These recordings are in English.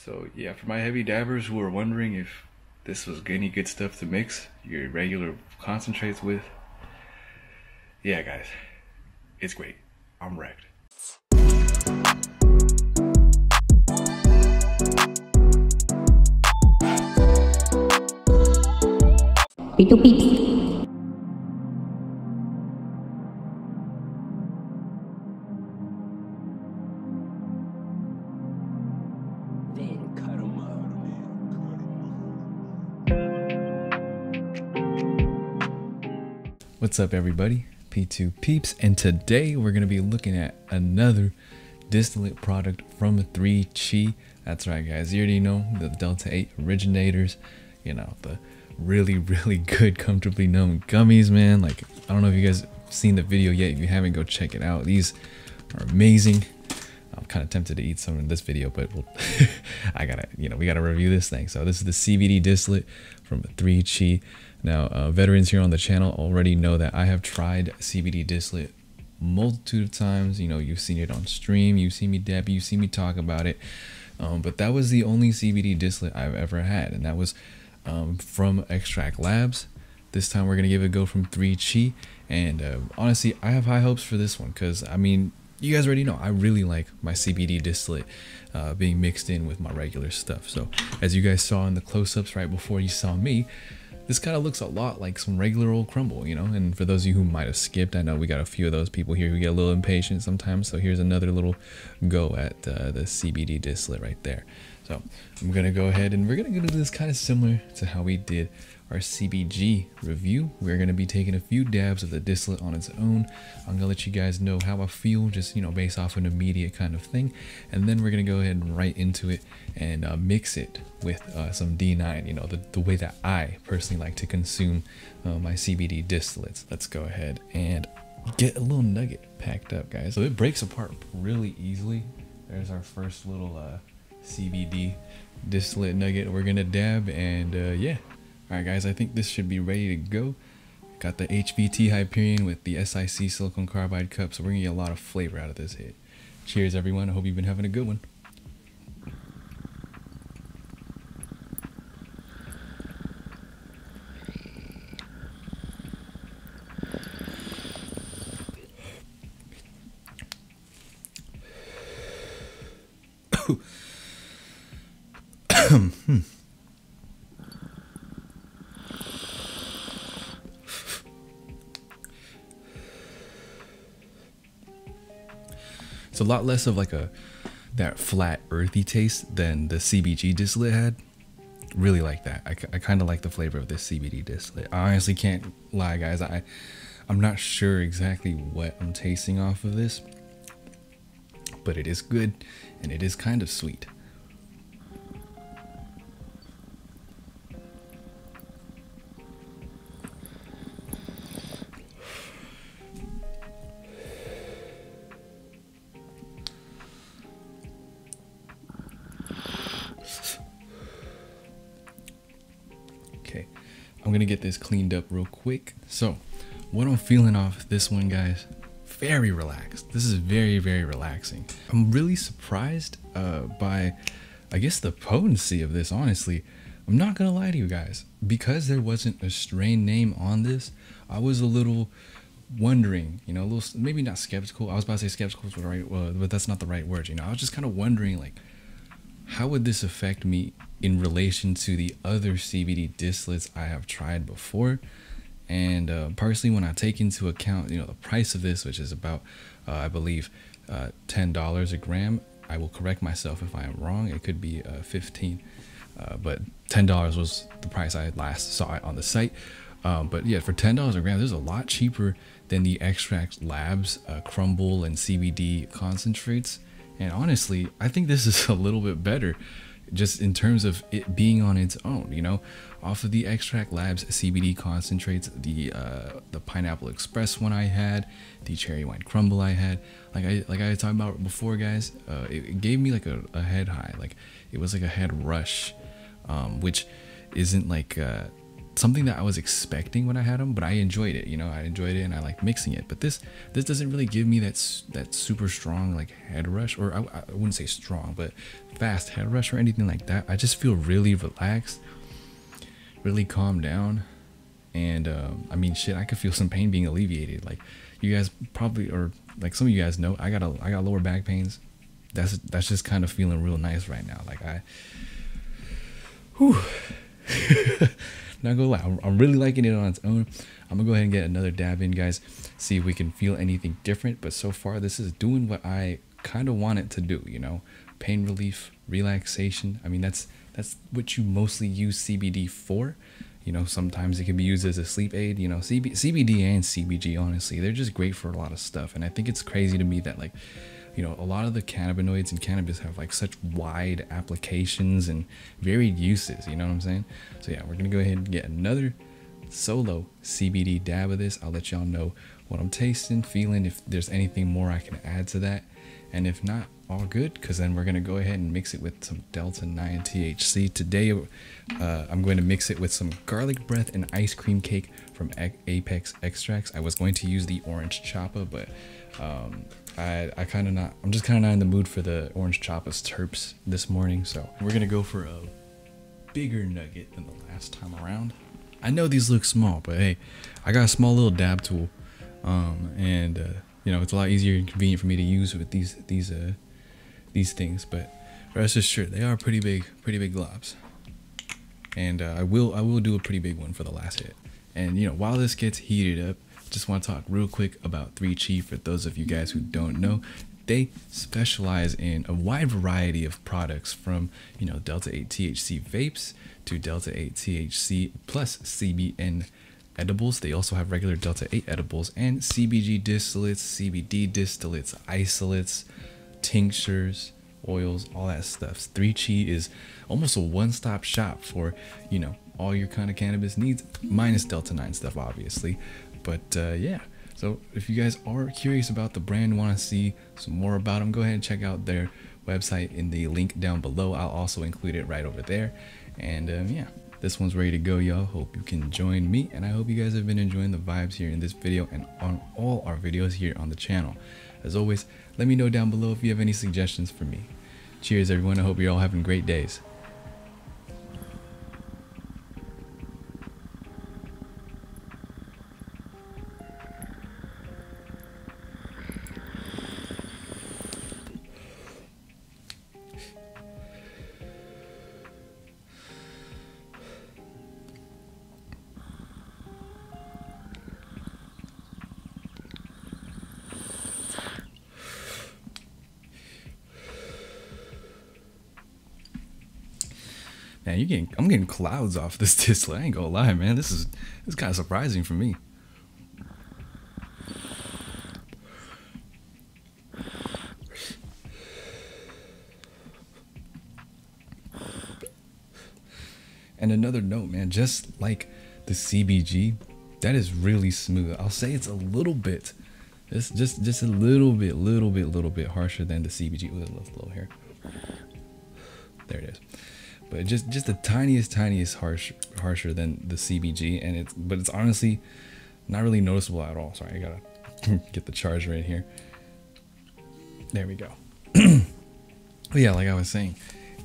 So yeah, for my heavy dabbers who are wondering if this was any good stuff to mix your regular concentrates with, yeah guys, it's great. I'm wrecked. Peeps. What's up everybody, P2 Peeps, and today we're going to be looking at another distillate product from 3Chi. That's right guys, you already know the Delta 8 originators, you know, the really good comfortably known gummies, man. Like, I don't know if you guys have seen the video yet. If you haven't, go check it out. These are amazing. I'm kind of tempted to eat some in this video, but I gotta, we gotta review this thing. So this is the CBD distillate from 3Chi. Now, veterans here on the channel already know that I have tried CBD distillate multitude of times. You know, you've seen it on stream, you've seen me dab, you've seen me talk about it. But that was the only CBD distillate I've ever had, and that was from Extract Labs. This time we're gonna give it a go from 3Chi, and honestly, I have high hopes for this one because, I mean, you guys already know I really like my CBD distillate being mixed in with my regular stuff. So as you guys saw in the close-ups right before you saw me, this kind of looks a lot like some regular old crumble, you know. And for those of you who might have skipped, I know we got a few of those people here who get a little impatient sometimes. So here's another little go at the CBD distillate right there. So I'm gonna go ahead and we're gonna do this kind of similar to how we did our CBG review. We're gonna be taking a few dabs of the distillate on its own. I'm gonna let you guys know how I feel, just, you know, based off an immediate kind of thing, and then we're gonna go ahead and right into it and mix it with some D9. You know, the way that I personally like to consume my CBD distillates. Let's go ahead and get a little nugget packed up, guys. So it breaks apart really easily. There's our first little CBD distillate nugget we're gonna dab, and yeah. Alright guys, I think this should be ready to go. Got the HVT Hyperion with the SiC silicone carbide cup, so we're gonna get a lot of flavor out of this hit. Cheers everyone, I hope you've been having a good one. It's a lot less of like that flat earthy taste than the CBG distillate had. Really like that. I kind of like the flavor of this CBD distillate. I honestly can't lie guys, I'm not sure exactly what I'm tasting off of this, but it is good and it is kind of sweet. Okay, I'm gonna get this cleaned up real quick. So what I'm feeling off this one, guys, very relaxed. This is very relaxing. I'm really surprised by, I guess, the potency of this. Honestly, I'm not gonna lie to you guys, because there wasn't a strain name on this, I was a little wondering, you know, a little, maybe not skeptical. I was about to say skeptical was right, but that's not the right word. You know, I was just kind of wondering, like, how would this affect me in relation to the other CBD distillates I have tried before? And personally, when I take into account, you know, the price of this, which is about, I believe, $10 a gram. I will correct myself if I am wrong. It could be 15, but $10 was the price I last saw it on the site. But yeah, for $10 a gram, this is a lot cheaper than the Extract Labs crumble and CBD concentrates. And honestly, I think this is a little bit better, just in terms of it being on its own, you know, off of the Extract Labs CBD concentrates, the Pineapple Express one I had, the Cherry Wine Crumble I had, like I talked about before, guys, it gave me like a head high, like it was like a head rush, which isn't like something that I was expecting when I had them, but I enjoyed it. You know, I enjoyed it and I like mixing it. But this doesn't really give me that super strong like head rush, or I wouldn't say strong, but fast head rush or anything like that. I just feel really relaxed, really calmed down, and I mean, shit, I could feel some pain being alleviated. Like you guys probably, or like some of you guys know, I got lower back pains. That's just kind of feeling real nice right now. Like not gonna lie, I'm really liking it on its own. I'm gonna go ahead and get another dab in, guys, see if we can feel anything different. But so far this is doing what I kind of want it to do, you know, pain relief, relaxation. I mean, that's what you mostly use CBD for. You know, sometimes it can be used as a sleep aid. You know, CBD and CBG, honestly, they're just great for a lot of stuff. And I think it's crazy to me that, like, you know, a lot of the cannabinoids in cannabis have like such wide applications and varied uses, you know what I'm saying? So yeah, we're gonna go ahead and get another solo CBD dab of this. I'll let y'all know what I'm tasting, feeling, if there's anything more I can add to that. And if not, all good, because then we're gonna go ahead and mix it with some Delta 9 THC. Today, I'm going to mix it with some garlic breath and ice cream cake from Apex Extracts. I was going to use the orange choppa, but I'm just kind of not in the mood for the orange choppa's terps this morning. So we're gonna go for a bigger nugget than the last time around. I know these look small, but hey, I got a small little dab tool, and you know, it's a lot easier and convenient for me to use with these things. But rest assured, they are pretty big globs, and I will do a pretty big one for the last hit. And you know, while this gets heated up, just want to talk real quick about 3Chi. For those of you guys who don't know, they specialize in a wide variety of products, from, you know, Delta 8 THC vapes to Delta 8 THC plus CBN edibles. They also have regular Delta 8 edibles and CBG distillates, CBD distillates, isolates, tinctures, oils, all that stuff. 3Chi is almost a one-stop shop for, you know, all your kind of cannabis needs, minus Delta 9 stuff, obviously. But yeah, so if you guys are curious about the brand, want to see some more about them, go ahead and check out their website in the link down below. I'll also include it right over there. And yeah, this one's ready to go, y'all. Hope you can join me, and I hope you guys have been enjoying the vibes here in this video and on all our videos here on the channel. As always, let me know down below if you have any suggestions for me. Cheers, everyone. I hope you're all having great days. Man, I'm getting clouds off this distillate. I ain't gonna lie, man. This is kind of surprising for me. And another note, man, just like the CBG, that is really smooth. I'll say it's a little bit, it's just a little bit harsher than the CBG. Ooh, a little here. There it is. But just the tiniest harsher than the CBG, and but it's honestly not really noticeable at all. Sorry, I gotta get the charger in here. There we go. But yeah, like I was saying,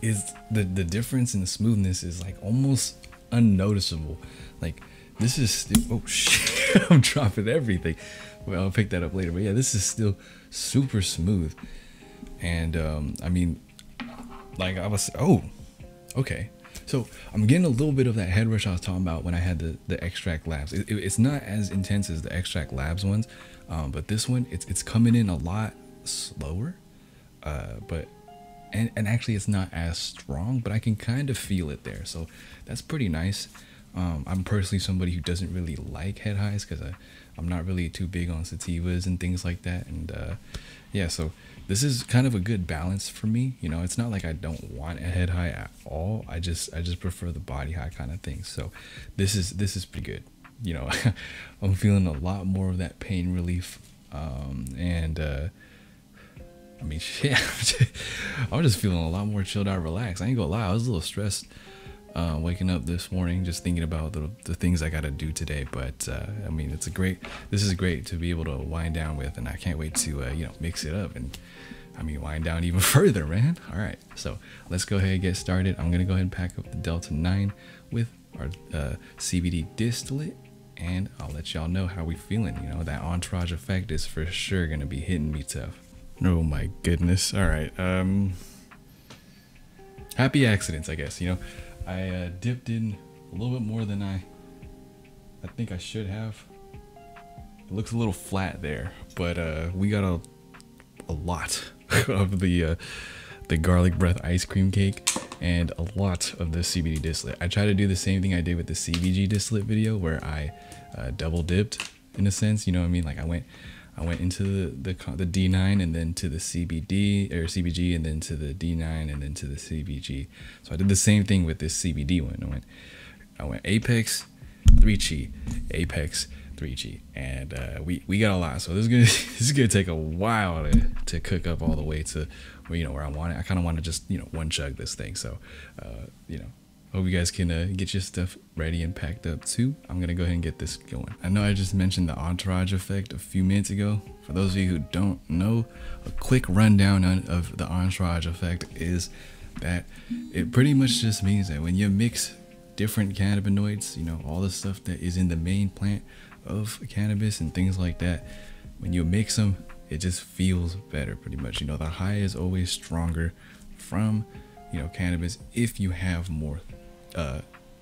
is the difference in the smoothness is like almost unnoticeable. Like this is still, oh shit, I'm dropping everything. Well, I'll pick that up later. But yeah, this is still super smooth. And I mean, like I was, oh. Okay, so I'm getting a little bit of that head rush I was talking about when I had the Extract Labs. It's not as intense as the Extract Labs ones, but this one, it's coming in a lot slower, but actually it's not as strong, but I can kind of feel it there, so that's pretty nice. I'm personally somebody who doesn't really like head highs because I'm not really too big on sativas and things like that, and yeah, so this is kind of a good balance for me. You know, it's not like I don't want a head high at all. I just prefer the body high kind of thing. So this is pretty good. You know, I'm feeling a lot more of that pain relief, and I mean, shit, I'm just feeling a lot more chilled out, relaxed. I ain't gonna lie, I was a little stressed waking up this morning, just thinking about the things I gotta do today. But I mean, this is great to be able to wind down with, and I can't wait to mix it up and wind down even further, man. All right, so let's go ahead and get started. I'm gonna go ahead and pack up the Delta 9 with our CBD distillate, and I'll let y'all know how we feeling. That entourage effect is for sure gonna be hitting me tough. Oh my goodness. All right. Happy accidents, I guess. I dipped in a little bit more than I think I should have. It looks a little flat there, but we got a lot of the garlic breath ice cream cake and a lot of the CBD distillate. I tried to do the same thing I did with the CBG distillate video, where I double dipped in a sense. You know what I mean? Like I went into the D9 and then to the CBD or CBG and then to the D9 and then to the CBG. So I did the same thing with this CBD one. I went Apex, 3Chi, Apex, 3Chi, and we got a lot. So this is gonna take a while to cook up all the way to where I want it. I kind of want to just one chug this thing. So hope you guys can get your stuff ready and packed up too. I'm gonna go ahead and get this going. I know I just mentioned the entourage effect a few minutes ago. For those of you who don't know, a quick rundown of the entourage effect is that it pretty much just means that when you mix different cannabinoids, all the stuff that is in the main plant of cannabis and things like that, when you mix them, it just feels better pretty much. The high is always stronger from cannabis if you have more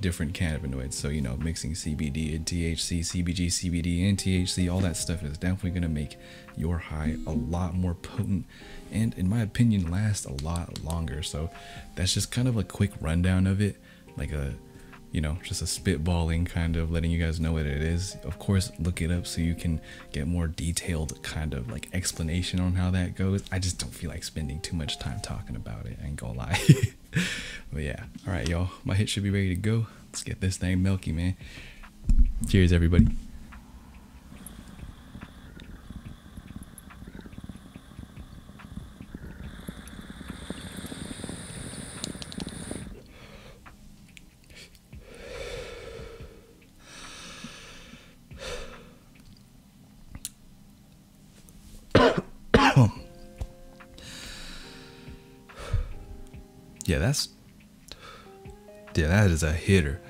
different cannabinoids. So mixing CBD and THC, CBG, CBD and THC, all that stuff is definitely going to make your high a lot more potent and, in my opinion, last a lot longer. So that's just kind of a quick rundown of it, like a just a spitballing, kind of letting you guys know what it is. Of course, look it up so you can get more detailed kind of like explanation on how that goes. I just don't feel like spending too much time talking about it, I ain't gonna lie. But yeah, all right, y'all, my hit should be ready to go. Let's get this thing milky, man. Cheers, everybody. That is a hitter.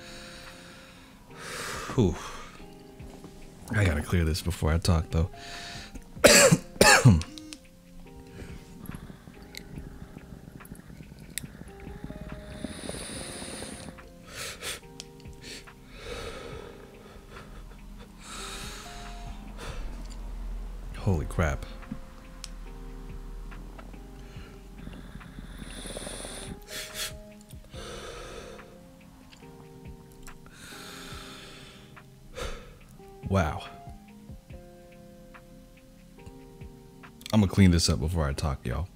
Whew. I gotta clear this before I talk though. Holy crap. Wow. I'm gonna clean this up before I talk, y'all.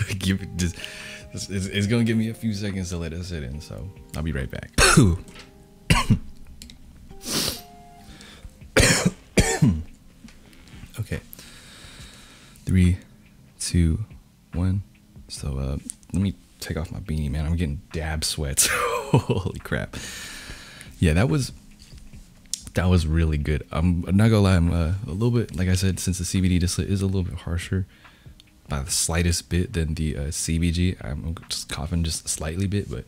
It's gonna give me a few seconds to let it sit in, so I'll be right back. Okay. 3, 2, 1. So let me take off my beanie, man. I'm getting dab sweats. Holy crap. Yeah, that was really good. I'm not gonna lie, I'm a little bit, like I said, since the CBD distillate is a little bit harsher by the slightest bit than the CBG. I'm just coughing just a slightly bit, but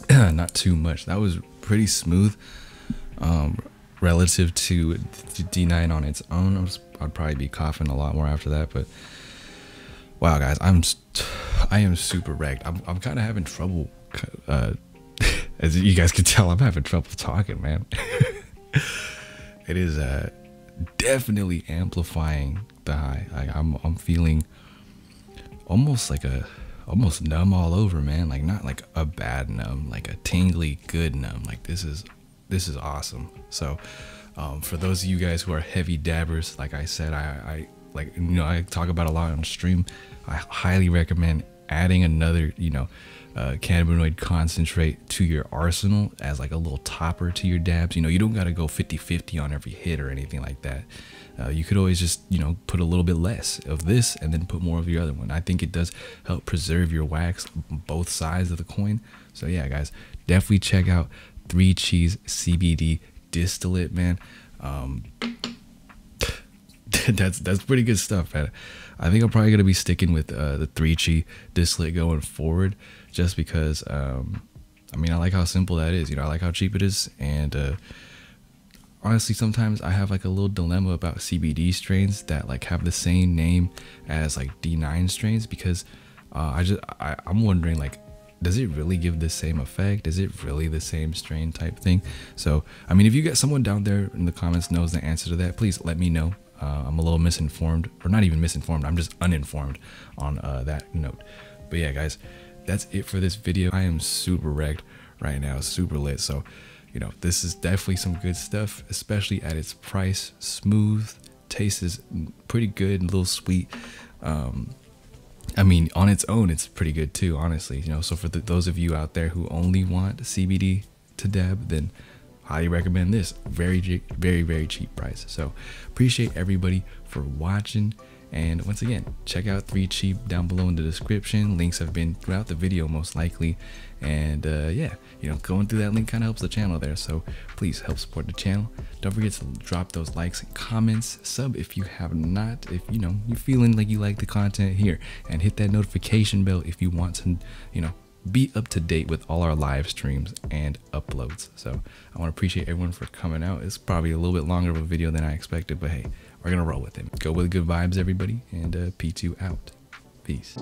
not too much. That was pretty smooth relative to D9 on its own. I'd probably be coughing a lot more after that, but wow, guys, I am super wrecked. I'm kind of having trouble. As you guys can tell, I'm having trouble talking, man. It is definitely amplifying the high. I'm feeling almost numb all over, man. Like not like a bad numb, like a tingly good numb. Like this is awesome. So for those of you guys who are heavy dabbers, like I said, I talk about a lot on stream. I highly recommend adding another, cannabinoid concentrate to your arsenal as like a little topper to your dabs. You don't got to go 50-50 on every hit or anything like that. You could always just, put a little bit less of this and then put more of your other one. I think it does help preserve your wax, both sides of the coin. So yeah, guys, definitely check out 3Chi CBD Distillate, man. That's pretty good stuff, man. I think I'm probably gonna be sticking with the 3Chi Distillate going forward, just because I like how simple that is. I like how cheap it is, and honestly, sometimes I have like a little dilemma about CBD strains that like have the same name as like D9 strains, because I'm wondering, like, does it really give the same effect? Is it really the same strain type thing? So if you got someone down there in the comments knows the answer to that, please let me know. I'm a little misinformed, or not even misinformed, I'm just uninformed on that note. But yeah, guys, that's it for this video. I am super wrecked right now, super lit. So this is definitely some good stuff, especially at its price. Smooth, taste is pretty good, a little sweet. On its own, it's pretty good too, honestly. So for those of you out there who only want CBD to dab, then highly recommend this. Very, very, very cheap price. So appreciate everybody for watching. And once again, check out 3Chi down below in the description. Links have been throughout the video, most likely. And yeah, going through that link kind of helps the channel there. So please help support the channel. Don't forget to drop those likes and comments. Sub if you have not. If you're feeling like you like the content here, and hit that notification bell if you want to, be up to date with all our live streams and uploads. So I want to appreciate everyone for coming out. It's probably a little bit longer of a video than I expected, but hey, we're gonna roll with it. Go with good vibes, everybody, and P2 out. Peace.